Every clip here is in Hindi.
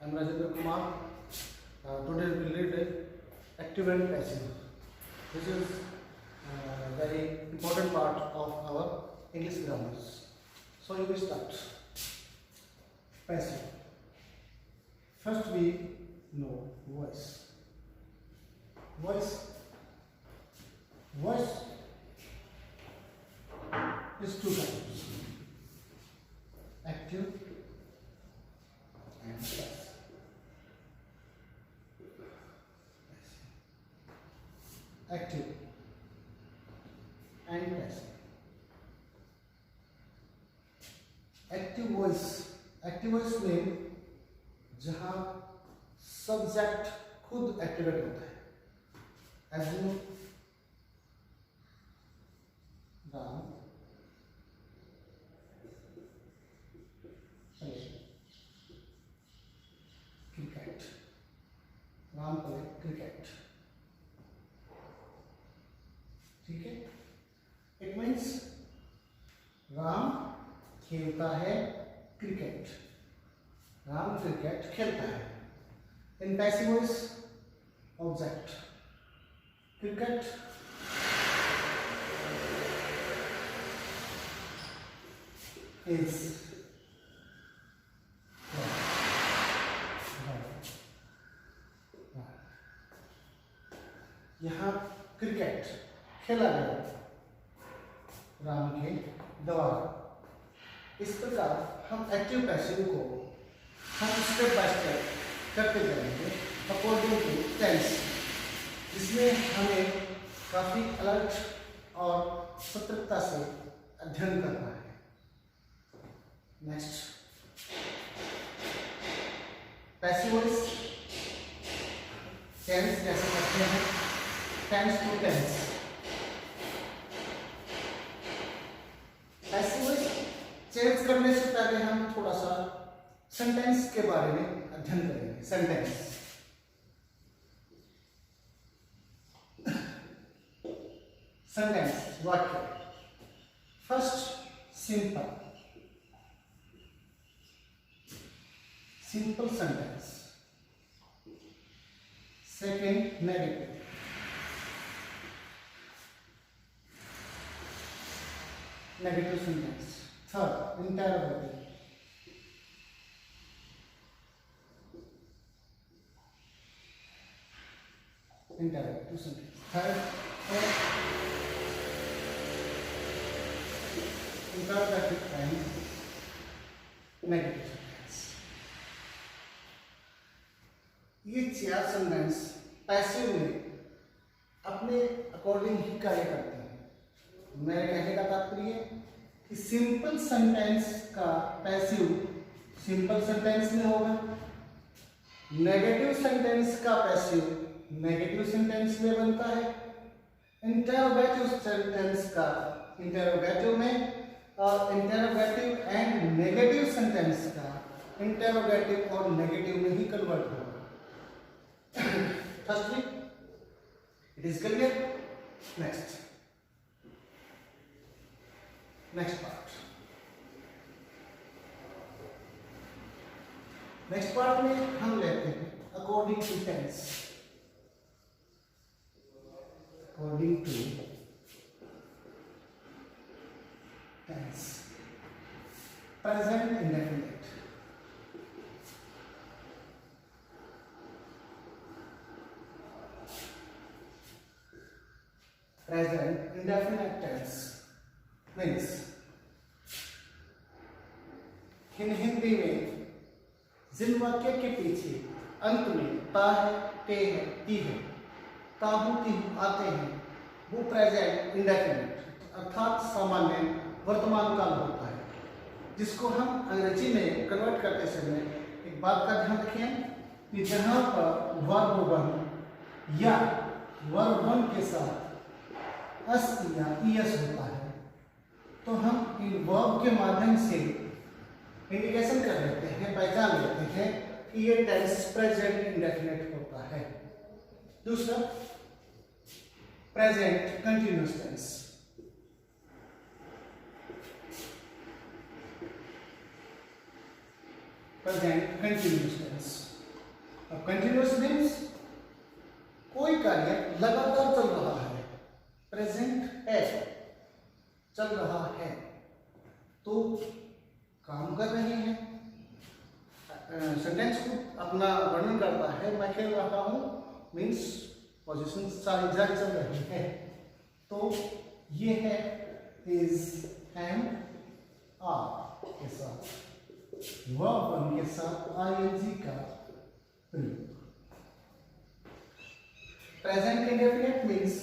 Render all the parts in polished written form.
I'm Rajendra Kumar. Today we will read active and passive. This is a very important part of our English grammars. So you will start. Passive. First we know voice. Voice is two types: active and passive. Active and passive. Active voice में जहां सब्जेक्ट खुद एक्टिवेट होता है, assume Ram cricket, Ram play cricket. ठीक है, इट मीन्स राम खेलता है क्रिकेट, राम क्रिकेट खेलता है. इन passive voice object cricket is यहां क्रिकेट खेला गया राम के द्वारा. इस प्रकार हम एक्टिव पैसिव को हम स्टेप बाय स्टेप करते जाएंगे अकॉर्डिंग टू टेंस, जिसमें हमें काफी अलर्ट और सतर्कता से अध्ययन करना है. नेक्स्ट, पैसिव वॉइस टेंस जैसे करते हैं, tense to tense. Passive voice change करने से पहले हम थोड़ा सा सेंटेंस के बारे में अध्ययन करेंगे. सेंटेंस वाक्य. First simple sentence. Second negative. Negative sentence. Third, interrogative. Interrogative sentence. Third, interrogative and negative sentence. ये चार सेंटेंस पैसिव में अपने अकॉर्डिंग ही कार्य करते हैं. मेरे कहने का तात्पर्य कि सिंपल सेंटेंस का पैसिव सिंपल सेंटेंस में होगा, नेगेटिव सेंटेंस का पैसिव नेगेटिव सेंटेंस में बनता है, इंटरोगेटिव सेंटेंस का इंटरोगेटिव में, और इंटरोगेटिव एंड नेगेटिव सेंटेंस का इंटरोगेटिव और नेगेटिव में ही कन्वर्ट होगा. Firstly it is clear. Next part में हम लेते हैं according to tense. According to tense. Present indefinite. Present indefinite tense means Hindi में जिन वाक्य के पीछे अंत में ता है, ते है, ती है, ताहू तीहू आते हैं, वो प्रेजेंट इंडेफिनिट अर्थात सामान्य वर्तमान काल होता है, जिसको हम अंग्रेजी में कन्वर्ट करते समय एक बात का ध्यान रखें कि जहां पर वर्ब वन या वर्ब वन के साथ अस या ईएस होता है, तो हम इन वर्ब के माध्यम से इंडिकेशन कर लेते हैं, पहचान लेते हैं कि ये टेंस प्रेजेंट इंडेफिनिट होता है. दूसरा, present continuous tense. present continuous tense. अब कंटिन्यूअस मीन्स कोई कार्य लगातार चल रहा है, प्रेजेंट है, चल रहा है, तो काम कर रहे हैं। सेंटेंस को अपना वर्णन करता है, मैं खेल रहा हूँ मीन्स पोजीशन सारी जारी चल रही है, तो ये है इज एंड आर के साथ, वर्ब के साथ आईएनजी का प्रयोग। Present indefinite means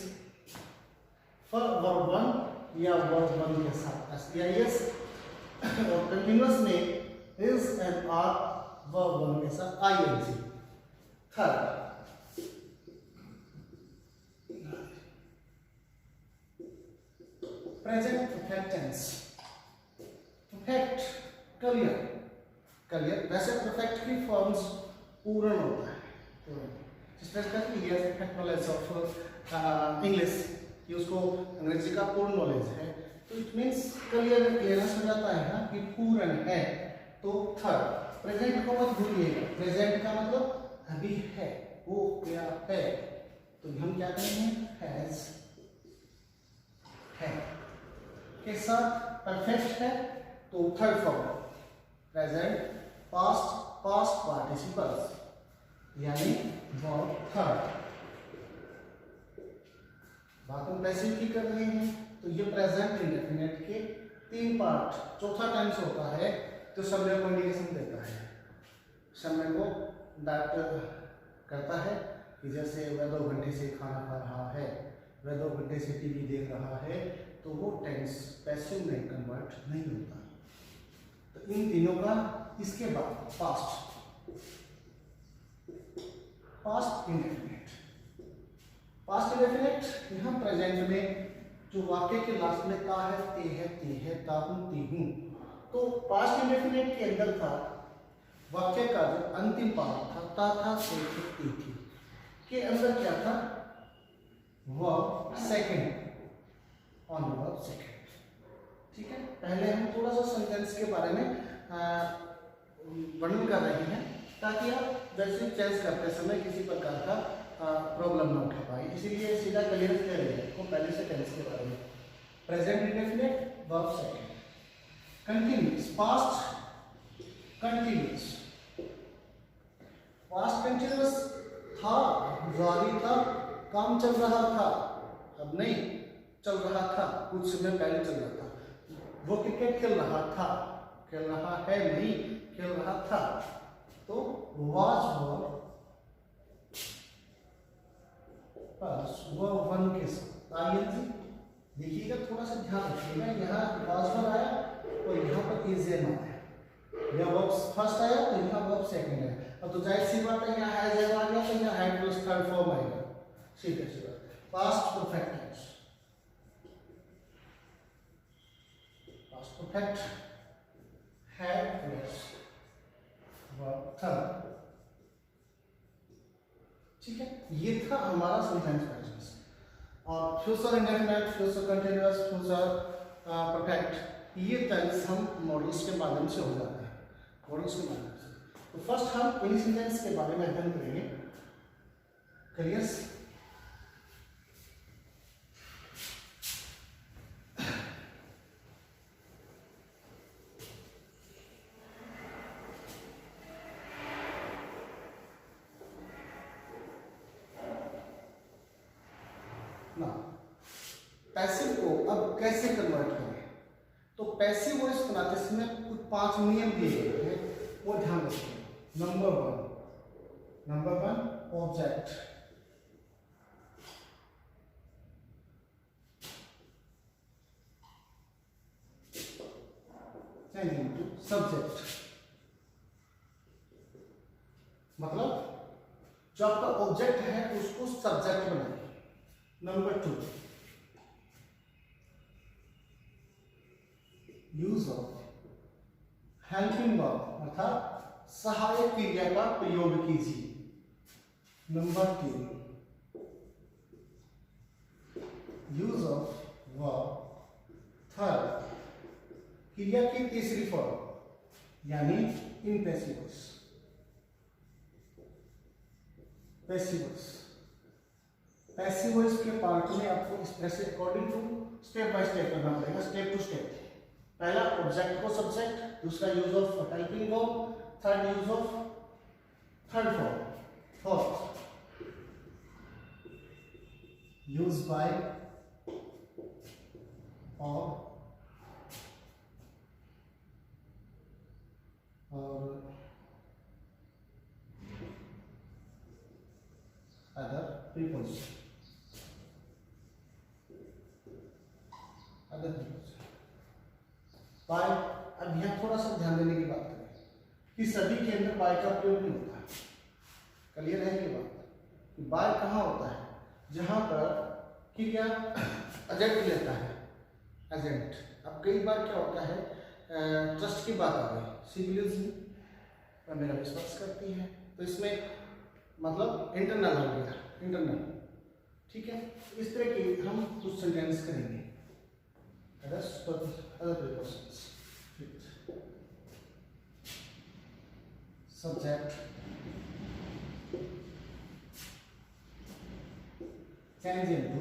verb one या वर्ब वन के साथ एस या यस, और कंटिन्यूअस में is and are verb one के साथ ING. Third, present perfect tense. Perfect clear, clear वैसे परफेक्ट की फॉर्म्स पूर्ण होता है, जिस तरह का कि yes perfect knowledge of English, कि उसको अंग्रेजी का पूर्ण नॉलेज है, तो इट मीन्स क्लियर क्लियरेंस हो जाता है ना कि पूर्ण है। तो थर्ड, प्रेजेंट को मत भूलिएगा, प्रेजेंट का मतलब अभी है, वो क्या है, तो हम क्या करेंगे हैज है के साथ परफेक्ट है, तो third form present past past participles यानी वर्ब थर्ड। बात हम पैसिव की कर रहे हैं, तो ये प्रेजेंट इंडेफिनिट के तीन पार्ट, चौथा टेंस होता है तो समय को इंडिकेशन देता है, समय को डाट करता है कि जैसे वह 2 घंटे से खाना खा रहा है, वह 2 घंटे से टीवी देख रहा है, तो वो टेंस पैसिव में कन्वर्ट नहीं होता। तो इन तीनों का इसके बाद past, past indefinite, past indefinite यहाँ प्रेजेंट में जो वाक्य के लास्ट में ता है, ते है, ती है, ता हूं, ती हूं, तो पास्ट इंडेफिनिट के अंदर था वाक्य का जो अंतिम पार्ट था, ता था, ते थे, ती थी, के अंदर क्या था, verb second, on verb second. ठीक है, पहले हम थोड़ा सा सेंटेंस के बारे में वर्णन कर रहे हैं, ताकि आप वैसे चेंज करते समय किसी प्रकार का प्रॉब्लम ना उठा पाए, इसीलिए सीधा क्लियर कर रहे हैं को पहले से टेंस के बारे में। Present indefinite verb second, continuous past continuous, past continuous था, जारी था, काम चल रहा था, अब नहीं चल रहा था, कुछ समय पहले चल रहा था, वो क्रिकेट खेल रहा था, खेल रहा है नहीं, खेल रहा था, तो was verb plus verb one के साथ आईएनजी। देखिएगा, थोड़ा सा ध्यान रखिएगा, यहाँ वाज वर्ब आया और यहाँ पर इज एम आया, यहाँ वर्ब फर्स्ट आया तो यहाँ वर्ब सेकंड आया। अब तो जाहिर सी बात है, यहाँ हैज एम आ गया तो यहाँ हैड प्लस थर्ड फॉर्म आएगा, सीधे सी बात। Past perfect tense, past perfect had plus verb third. ठीक है, ये था हमारा सेंटेंस पैटर्न्स। और future indefinite, future continuous, future perfect, ये टेंस हम मॉडल्स के माध्यम से हो जाते हैं, मॉडल्स के माध्यम से। तो फर्स्ट हम इन सेंटेंस के बारे में अध्ययन करेंगे। क्लियर? पैसिव को अब कैसे कन्वर्ट करें, तो पैसिव वॉइस बनाते समय कुछ 5 नियम दिए गए हैं, वो ध्यान रखिए। Number one object, changing to subject, मतलब जो आपका ऑब्जेक्ट है उसको सब्जेक्ट बनाइए। Number 2 use of helping verb, अर्थात सहायक क्रिया का प्रयोग कीजिए। Number 3 use of verb third, क्रिया की तीसरी फॉर्म यानी impassive voice. Passive voice. Passive voice के पार्ट में आपको इस तरह से according to step by step करना पड़ेगा, स्टेप टू स्टेप। पहला ऑब्जेक्ट को सब्जेक्ट, दूसरा use of helping verb, third use of third form, fourth use by और other preposition, other preposition by. अब यहाँ थोड़ा सा ध्यान देने की बात करें कि सभी के अंदर बाय का प्रयोग नहीं होता है। क्लियर है ये बात कि बाय कहाँ होता है? जहां पर कि क्या एजेंट लेता है, एजेंट। अब कई बार क्या होता है, ट्रस्ट की बात आ गई, सिविलियन मेरा विश्वास करती है, तो इसमें मतलब इंटरनल हो गया, इंटरनल। ठीक है, इस तरह के हम कुछ सेंटेंस करेंगे। Subject change into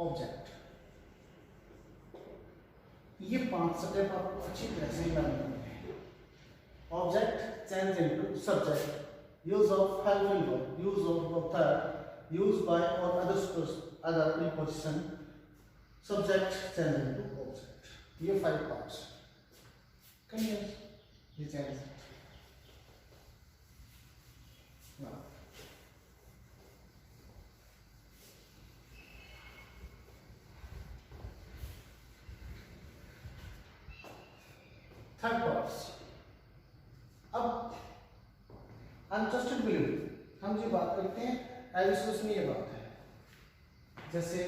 object. ये 5 स्टेप आपको अच्छी तरह से याद रखने हैं। Object change into subject, use of helping verb, use of third, use by और other preposition, subject change into object. ये 5 पार्ट्स। क्लियर? ये चेंज थर्ड पार्ट्स। अब अनट्रस्टेड बिलीव हम जो बात करते हैं, अविश्वसनीय ये बात है। जैसे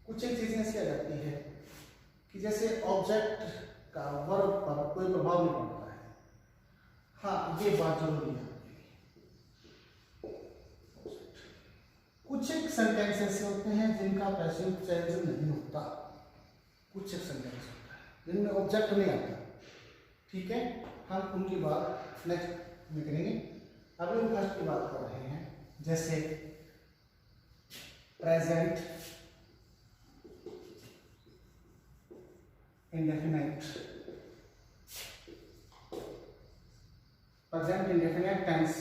कुछ एक चीजें ऐसी आ जाती है कि जैसे ऑब्जेक्ट का वर्ब पर कोई प्रभाव नहीं पड़ता है। हाँ, ये बात जरूरी है। कुछ एक सेंटेंस ऐसे होते हैं जिनका पैसिव चेंज नहीं होता, कुछ एक सेंटेंस होता है जिनमें ऑब्जेक्ट नहीं आता। ठीक है, हम उनकी बात नेक्स्ट में करेंगे। अभी हम फर्स्ट की बात कर रहे हैं, जैसे present indefinite, present indefinite tense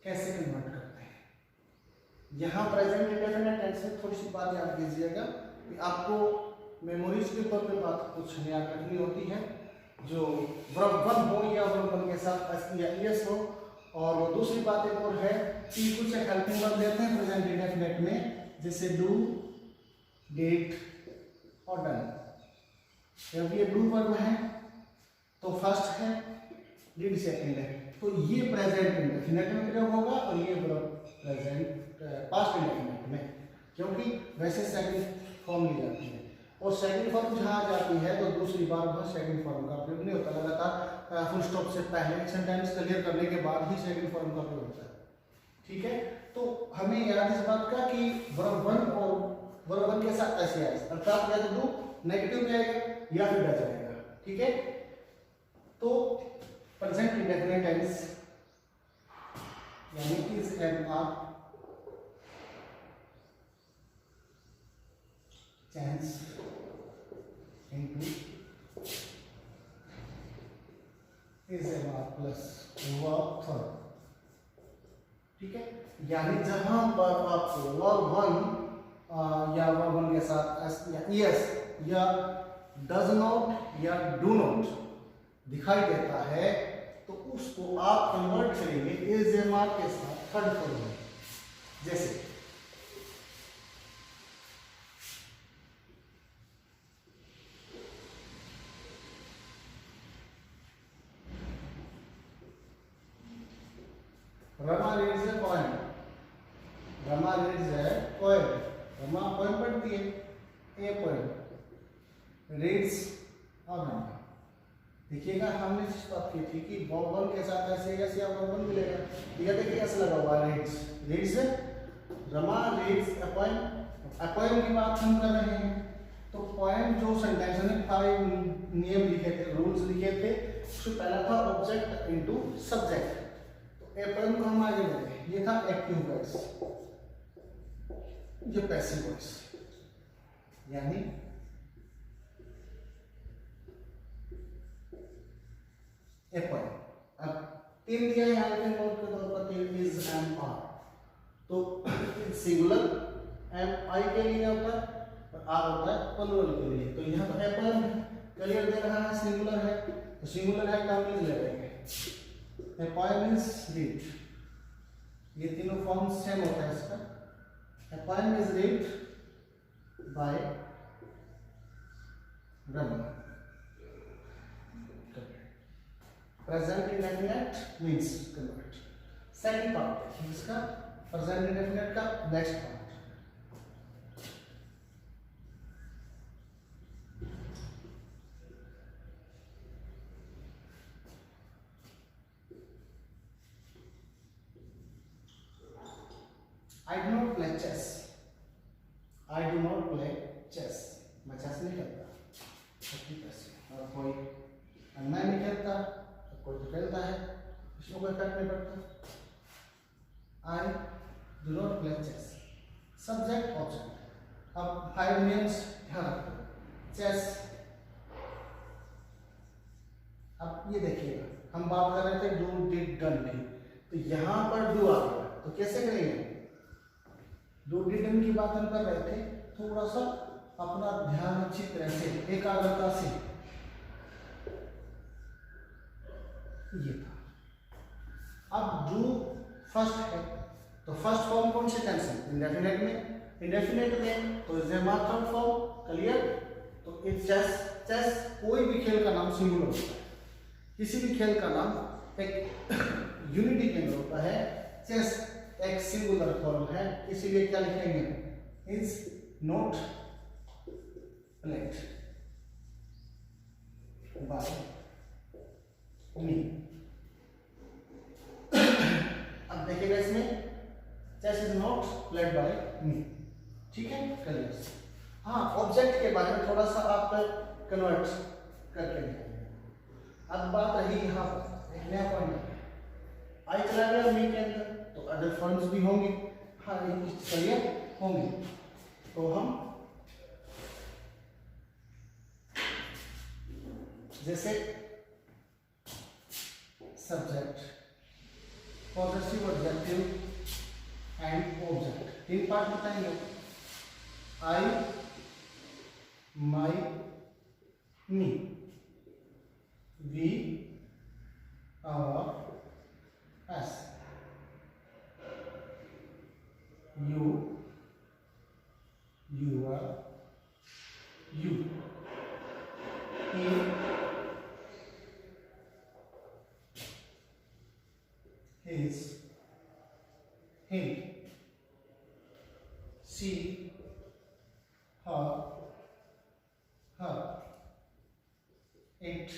कैसे कन्वर्ट करते हैं। यहां प्रेजेंट इंडेफिनाइट टेंस में थोड़ी सी बात याद कीजिएगा कि आपको मेमोरीज के ऊपर पे बात कुछ याद रखनी होती है, जो वर्ब 1 हो या वर्ब 1 के साथ एस या ईएस हो। और वो दूसरी बात एक और है कि कुछ एक हेल्पिंग वर्ब देते हैं प्रेजेंट इंडेफिनिट में, जैसे डू, डिड और डन। जब ये डू वर्ब है तो फर्स्ट है, डिड सेकंड है, तो ये प्रेजेंट इंडेफिनिट में प्रयोग होगा और ये वर्ब प्रेजेंट पास्ट इंडेफिनिट में, क्योंकि वैसे सेकंड फॉर्म ली जाती है। और सेकंड फॉर्म जहाँ आ जाती है तो दूसरी बार वह सेकंड फॉर्म का प्रयोग नहीं होता। लगातार फुल स्टॉप से पहले एक सेंटेंस क्लियर करने के बाद ही सेकंड फॉर्म का प्रयोग होता है। ठीक है, तो हमें याद इस बात का कि वर्ब 1 और वर्ब 1 के साथ ऐसे आए, अर्थात या तो डू नेगेटिव में आएगा या फिर डज आएगा। ठीक है, तो प्रेजेंट इंडेफिनिट टेंस यानी is am are change into is a plus verb third। ठीक है, यानी जहां पर आपको वर्ब 1 या वर्ब 1 के साथ एस या ईएस या डज नॉट या डू नॉट दिखाई देता है तो उसको आप कन्वर्ट करेंगे इज एम आर के साथ थर्ड फॉर्म में। जैसे Rama reads a poem, Rama reads a poem, Rama poem पढ़ती है, ए पोएम रीड्स और रमा। देखिएगा हमने जिस बात की थी कि वर्ब 1 के साथ ऐसे ऐसे या वर्ब 1 मिलेगा, ये देखिए कैसे लगा हुआ है reads, reads Rama reads a poem की बात हम कर रहे हैं, तो पॉइंट जो सेंटेंस ने 5 नियम लिखे थे, रूल्स लिखे थे, उसमें पहला था ऑब्जेक्ट इनटू सब्जेक्ट। तो ए पॉइंट को हम आगे बढ़े, ये था एक्टिव वॉइस, ये पैसिव वॉइस, यानी ए पॉइंट। अब 3 दिया है यहाँ पे नोट के तौर पर, 3 इज एम आर, तो सिंगुलर एम आई के लिए होता है और आर होता है प्लूरल के लिए। तो यहाँ पर ए पॉइंट क्लियर दे रहा है, सिंगुलर है, तो सिंगुलर है का मींस ले लेंगे, ए पॉइंट मींस रीड, ये तीनों फॉर्म सेम होता है इसका। A point is read by Raman. Present indefinite means convert. Second part है इसका, प्रेजेंट इंडेफिनिट का next part. I do not play chess. I do not play chess. मैं चेस नहीं खेलता। और कोई मैं नहीं खेलता, तो कोई तो खेलता है, इसमें कोई फर्क नहीं पड़ता। I do not play chess. Subject object। अब 5 नियम्स ध्यान रखो। चेस, अब ये देखिएगा, हम बात कर रहे थे डू डिड डन की, तो यहाँ पर डू आ गया, तो कैसे करेंगे? डू डिड डन की बात हम कर रहे थे, थोड़ा सा अपना ध्यान अच्छी तरह से, एकाग्रता से, ये था। अब डू फर्स्ट है, तो फर्स्ट फॉर्म कौन से टेंस है? इंडेफिनिट में, इंडेफिनिट में तो इज थर्ड फॉर्म, क्लियर। तो इट्स चेस, चेस कोई भी खेल का नाम सिंगुलर होता है, किसी भी खेल का नाम एक यूनिटी के अंदर होता है। चेस एक सिंगुलर फॉर्म है, इसीलिए क्या लिखेंगे? Is not played by me. अब देखिएगा इसमें, chess is not played by me, ठीक है, करिए। हाँ, ऑब्जेक्ट के बारे में थोड़ा सा आप कन्वर्ट करके देखेंगे। अब बात रही यहाँ पर एक नया पॉइंट, आई चला गया मी के अंदर, तो अदर फॉर्म्स भी होंगे। हाँ, चलिए होंगे, तो हम जैसे subject, positive, objective and object, 3 part बताएंगे। I, my, me, we, our, us, you, your, you, he, his, him, she, her, her, it,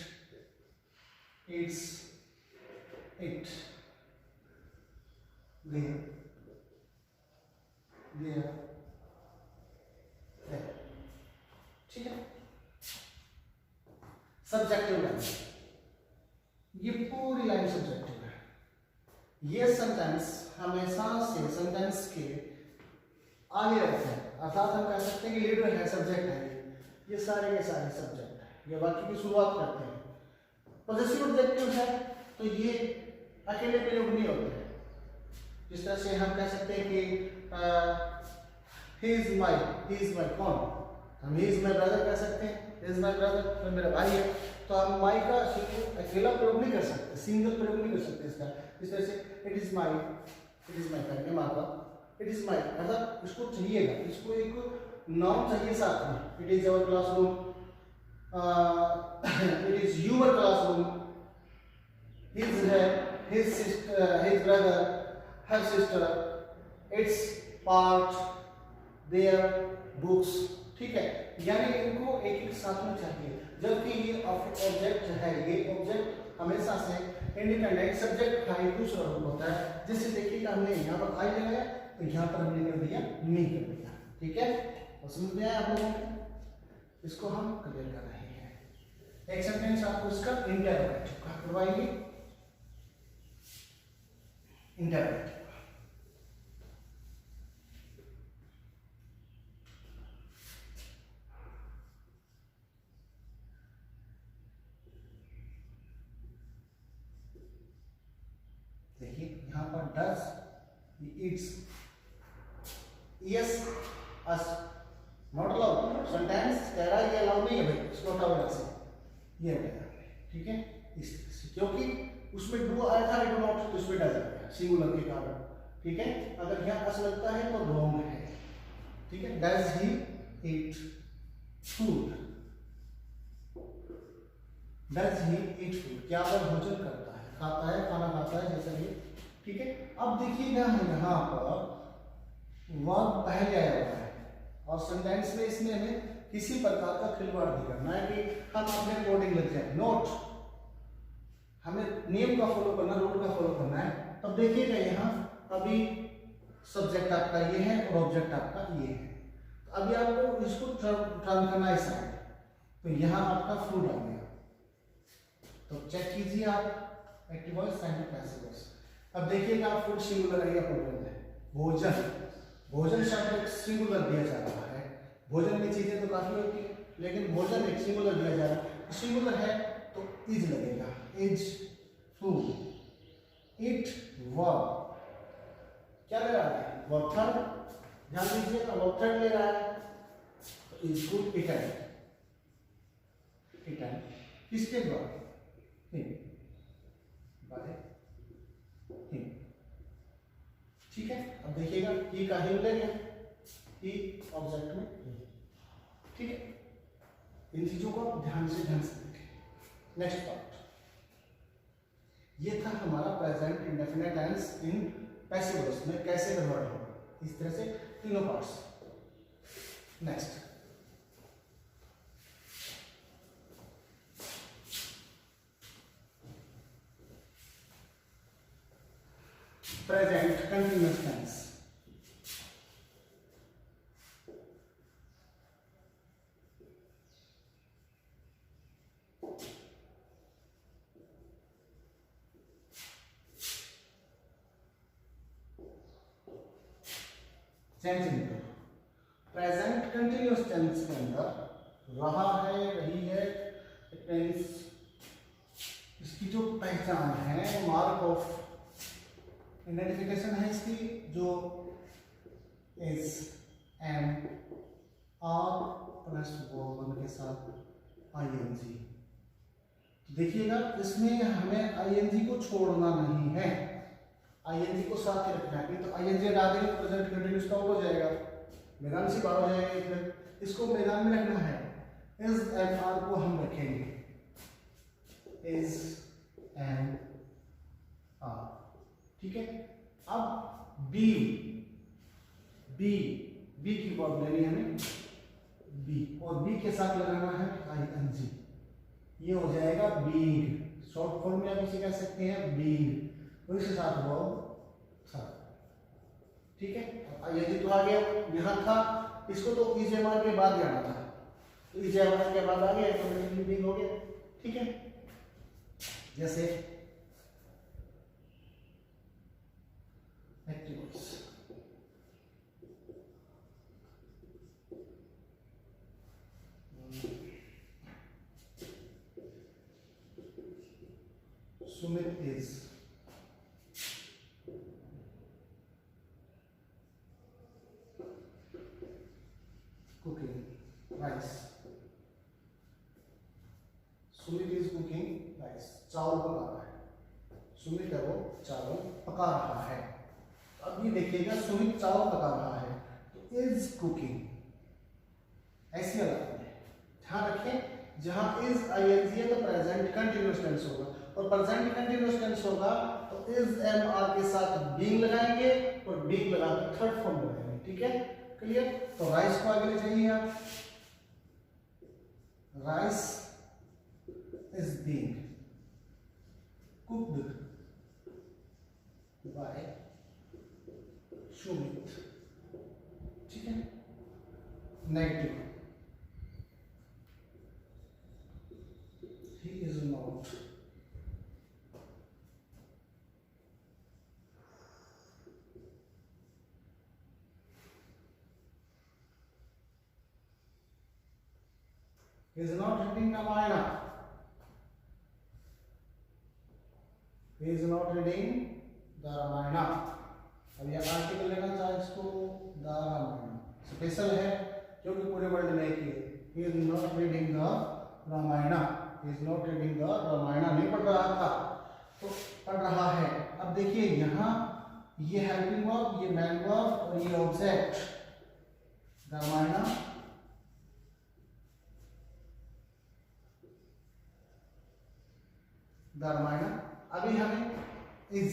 its, it, they, there, there, ठीक है। सब्जेक्टिव लाइन, ये पूरी लाइन सब्जेक्टिव है। ये सेंटेंस हमेशा से सेंटेंस के आगे रहते हैं, अर्थात हम कह सकते हैं कि लीडर है, सब्जेक्ट है, ये सारे के सारे सब्जेक्ट है। ये वाक्य की शुरुआत करते हैं। पॉजिटिव ऑब्जेक्टिव है, तो ये अकेले प्रयोग नहीं होते हैं। जिस तरह से हम कह सकते हैं कि he is my कौन, हम he is my brother कह सकते हैं, he is my brother, तो मेरा भाई है, तो हम my का अकेला प्रयोग नहीं कर सकते, सिंगल प्रयोग नहीं कर सकते इसका। इस तरह से it is my friend, माता it is my, मतलब इसको चाहिएगा, इसको एक नाउन चाहिए साथ में। it is our classroom, it is your classroom, his sister, his brother, her sister, its part, their books, ठीक है। यानी इनको एक एक साथ में चाहिए, जबकि ये ऑब्जेक्ट है, ये ऑब्जेक्ट हमेशा से इंडिपेंडेंट सब्जेक्ट का एक दूसरा रूप होता है। जैसे देखिएगा, हमने यहाँ पर आई लगाया, तो यहाँ पर हमने कर दिया मी कर दिया, ठीक है। और समझ में आया आप लोगों को? इसको हम क्लियर कर रहे हैं। एक सेंटेंस आपको इसका इंटररोगेटिव का करवाएंगे। इंटररोगेटिव देखिए यहां पर does, it's, yes, us, not allowed. Sentence कह रहा है ये अलाउड नहीं है भाई, इसको हटाओ यहां से, ये हटाया, ठीक है। इस तरह से, क्योंकि उसमें डू आया था डू नॉट, तो उसमें डज आ गया सिंगुलर के कारण, ठीक है। अगर यहां अस लगता है तो रॉन्ग है, ठीक है। Does he eat food, does he eat food, क्या वह भोजन करता है, खाता है, खाना खाता है, जैसा ये, ठीक है। अब देखिएगा यहाँ पर वर्ब पहले आया हुआ है और सेंटेंस में इसमें हमें किसी प्रकार का खिलवाड़ नहीं करना है कि हम अपने कोडिंग लग जाए, नोट, हमें नियम का फॉलो करना, रूल का फॉलो करना है। अब देखिएगा यहाँ अभी सब्जेक्ट आपका ये है और ऑब्जेक्ट आपका ये है, तो अभी आपको इसको टर्न करना है साइड, तो यहाँ आपका फूड आ गया, तो चेक कीजिए आप active voice and passive voice. अब देखिएगा फूड सिंगुलर है या प्लूरल है, भोजन, भोजन शब्द सिंगुलर दिया जा रहा है, भोजन की चीजें तो काफी होती है लेकिन भोजन एक सिंगुलर दिया जा रहा है, सिंगुलर है तो इज लगेगा, इज फूड, इट वर्ब, क्या ले रहा है वर्ब थर्ड, ध्यान दीजिएगा वर्ब थर्ड ले रहा है, तो इज फूड इटन, इटन किसके द्वारा, बाय हिम, ठीक है। अब देखिएगा ही का हिम ले गया, ही ऑब्जेक्ट में, ठीक है। इन चीजों को आप ध्यान से देखें। नेक्स्ट पार्ट, ये था हमारा present indefinite tense in passive voice में कैसे कन्वर्ट होगा, इस तरह से तीनों parts. Next present continuous tense, present continuous tense के अंदर रहा है, रही है, टेंस, इसकी जो पहचान है, मार्क ऑफ आइडेंटिफिकेशन है इसकी, जो is am are plus verb के साथ आईएनजी। देखिएगा इसमें हमें आईएनजी को छोड़ना नहीं है, आईएनजी को साथ ही रखना है, तो आईएनजी हटा देंगे तो प्रेजेंट कंटिन्यूअस का हो जाएगा, मैदान से बाहर हो जाएगा, फिर इसको मैदान में रखना है, इज एम आर को हम रखेंगे, इज एम आर, ठीक है। अब बी, बी, बी की वर्ब लेनी है हमें, बी, और बी के साथ लगाना है आईएनजी, ये हो जाएगा बीइंग, शॉर्ट फॉर्म में आप इसे कह सकते हैं बीइंग, और इसके साथ वर्ब था, ठीक है। आईएनजी तो आ गया, यहाँ था, इसको तो इजेमार के बाद जाना था, तो इजेमार के बाद आ गया तो बीइंग हो गया, ठीक है। जैसे active voice, Sumit is cooking rice, Sumit is cooking rice, चावल पका रहा है, सुमित है वो चावल पका रहा है। अब ये देखिएगा सुमित चावल पका रहा है, तो इज कुकिंग ऐसे लगाते हैं, ध्यान रखें जहां इज आईएनजी है तो प्रेजेंट कंटिन्यूअस टेंस होगा, और प्रेजेंट कंटिन्यूअस टेंस होगा तो इज एम आर के साथ बीइंग लगाएंगे और बीइंग लगा के थर्ड फॉर्म लगाएंगे, ठीक है, क्लियर। तो राइस को आगे ले जाइए आप, rice is being cooked bye Sumit, ठीक है। Negative, not. He is not reading Ramayana. He is not reading the Ramayana. अब ये आर्टिकल लेना चाहे इसको द रामायण स्पेशल है क्योंकि पूरे वर्ल्ड में एक ही है. He is not reading the Ramayan. He is not reading the Ramayan. नहीं पढ़ रहा था तो पढ़ रहा है. अब देखिए यहाँ ये हेल्पिंग वर्ब, ये मैन वर्ब और ये object the Ramayana. The Ramayana. अभी हमें इज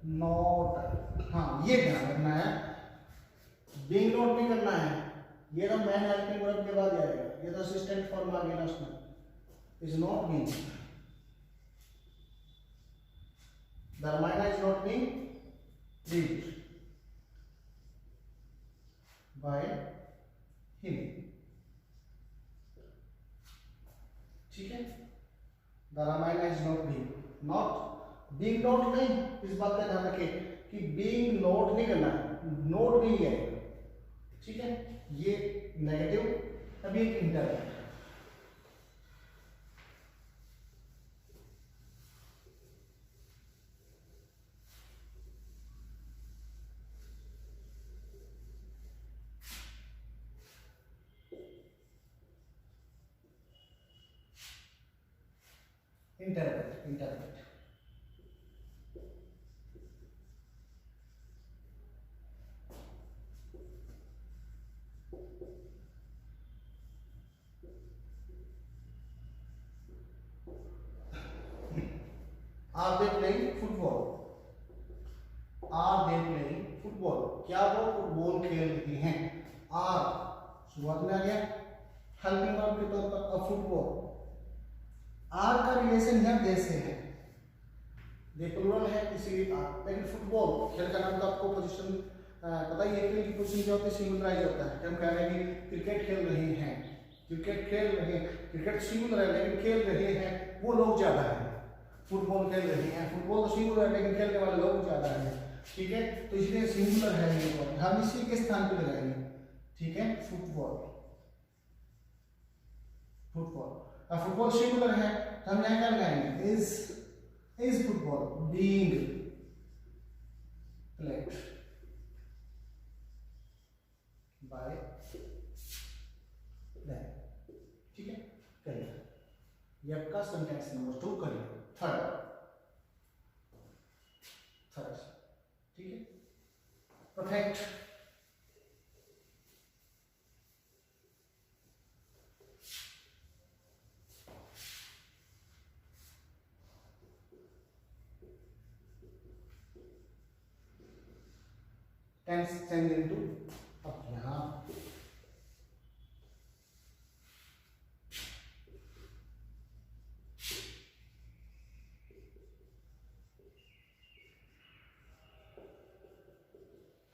नॉट, हाँ ये ध्यान रखना है, बीइंग नॉट नहीं करना है. ये तो मैन हेल्पिंग वर्ब के बाद आएगा, ये तो असिस्टेंट फॉर्म आ गया ना उसमें. Is not being, the Ramayana is not being read by him. ठीक है. The Ramayana is not being, not being note नहीं, इस बात का ध्यान रखें कि बीइंग नोट नहीं करना है, नोट भी है. ठीक है. ये नेगेटिव. अभी एक इंटरवेट. इंटरवेट, इंटरवेट. Are they playing football? Are they playing football? क्या वो फुटबॉल खेल रही हैं? Are शुरुआत में आ गया हेल्पिंग वर्ब के तौर पर फुटबॉल. आर का रिलेशन यहाँ दे से है, दे प्लूरल है इसीलिए आर. लेकिन फुटबॉल खेल का नाम तो आपको पोजीशन पता ही है. खेल की पोजीशन क्या होती है? सिंगुलराइज होता है. हम कह रहे हैं कि क्रिकेट खेल रहे हैं, क्रिकेट खेल रहे हैं. क्रिकेट सिंगुलर है लेकिन खेल रहे हैं वो लोग ज्यादा है. फुटबॉल खेल रही हैं, फुटबॉल तो सिंगुलर है लेकिन खेलने वाले लोग ज्यादा हैं. ठीक है. तो इसलिए सिंगुलर है ये वर्ड, हम इसी के स्थान पे लगाएंगे. ठीक है. Football, football. अब फुटबॉल सिंगुलर है तो हम यहाँ क्या लगाएंगे? Is football being played by them. ठीक है. करिए. ये आपका सेंटेंस नंबर 2 करिए. थर्ड. ठीक है. परफेक्ट. टेंस चेंज इनटू, अब यहां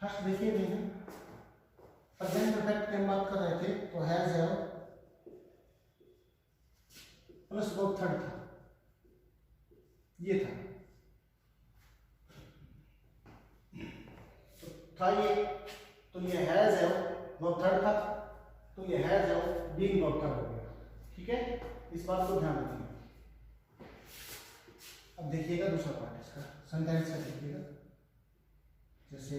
फर्स्ट देखिए भैया, प्रेजेंट परफेक्ट की हम बात कर रहे थे तो हैज है प्लस वर्ब थर्ड था, ये था. था ये, तो ये हैज है वर्ब थर्ड था, तो ये हैज है बीइंग वर्ब थर्ड हो गया. ठीक है. इस बात को ध्यान रखिए. अब देखिएगा दूसरा पार्ट इसका सेंटेंस का देखिएगा. जैसे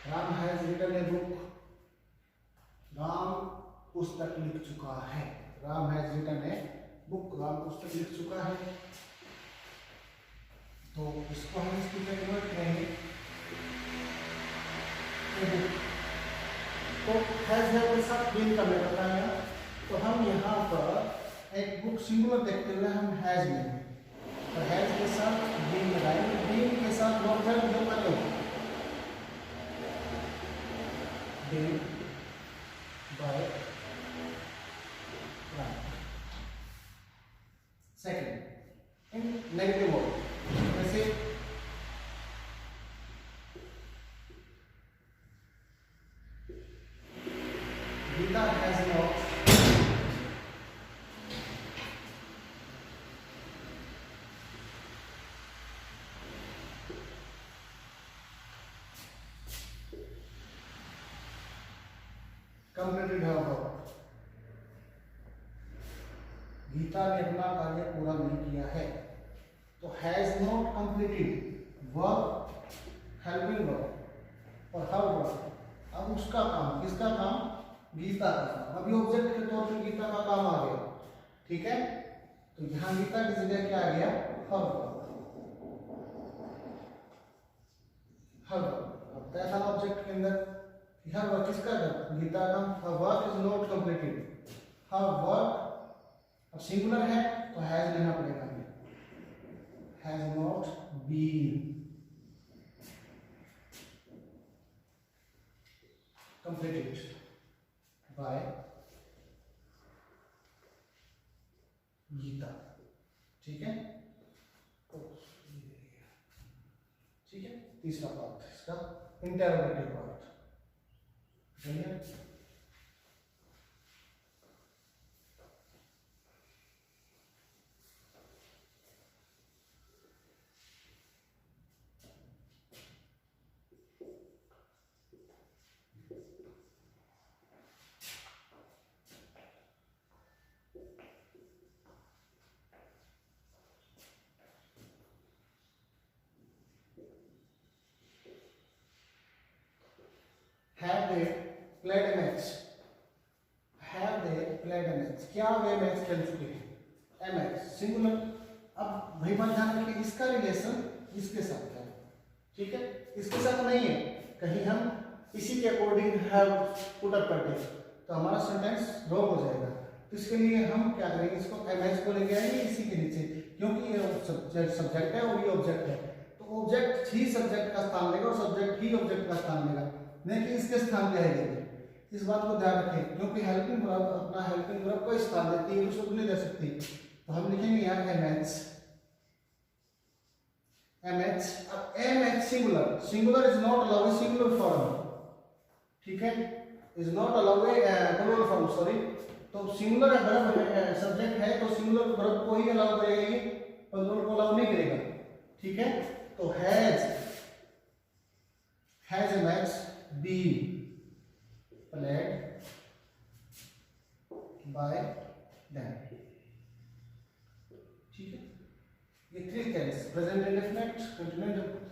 Ram has written a book. Ram पुस्तक लिख चुका है. Ram has written a book. Ram पुस्तक लिख चुका है. तो इसको हम इसकी कन्वर्ट करेंगे. तो हैज है के साथ बीइंग का मेरा बताया. तो हम यहाँ पर एक बुक सिंगुलर देखते हुए हम हैज लेंगे. तो हैज के साथ बीइंग लगाएंगे. बीइंग के साथ वर्ब वर्ब जो बने हो being by Geeta has not completed her work. Gita ने अपना कार्य पूरा नहीं किया है। तो has not completed work, helping work और हर वर्क। अब उसका काम, किसका काम? गीता का काम। अभी ऑब्जेक्ट के तौर पर गीता का काम आ गया, ठीक है। तो यहाँ गीता की जगह क्या आ गया? Her work. हर वर्क अब तय था ऑब्जेक्ट के अंदर हर वर्क किसका था? गीता का। Her work is not completed. Her work अब सिंगुलर है तो हैज लेना पड़ेगा हमें। Has not been completed by Gita, ठीक है। ठीक है, तीसरा पार्ट इसका इंटरोगेटिव पार्ट। चलिए have they played a match? Have they played a match? क्या वे मैच खेल चुके हैं? a match singular. अब भाई बात ध्यान रखिए, इसका रिलेशन इसके साथ है, ठीक है, इसके साथ नहीं है। कहीं हम इसी के अकॉर्डिंग हैव पुट अप कर दें तो हमारा सेंटेंस रॉन्ग हो जाएगा। तो इसके लिए हम क्या करेंगे? इसको a match को लेके आएंगे इसी के नीचे, क्योंकि ये सब्जेक्ट है और ये ऑब्जेक्ट है। तो ऑब्जेक्ट ही सब्जेक्ट का स्थान लेगा और सब्जेक्ट ही ऑब्जेक्ट का स्थान लेगा, नहीं कि इसके स्थान पे है। इस बात को ध्यान रखें, क्योंकि हेल्पिंग वर्ब अपना हेल्पिंग वर्ब को स्थान देती है, उसको नहीं दे सकती। तो हम लिखेंगे यहाँ एमएच। एमएच अब MH singular, singular is not allow a singular form, ठीक है, is not allow a plural form, sorry. तो सिंगुलर वर्ब है, सब्जेक्ट है, तो सिंगुलर वर्ब को ही अलाउ करेगा, ये प्लूरल को अलाउ नहीं करेगा, ठीक है। तो has a match been played by them, ठीक है। ये three tense, present indefinite, continuous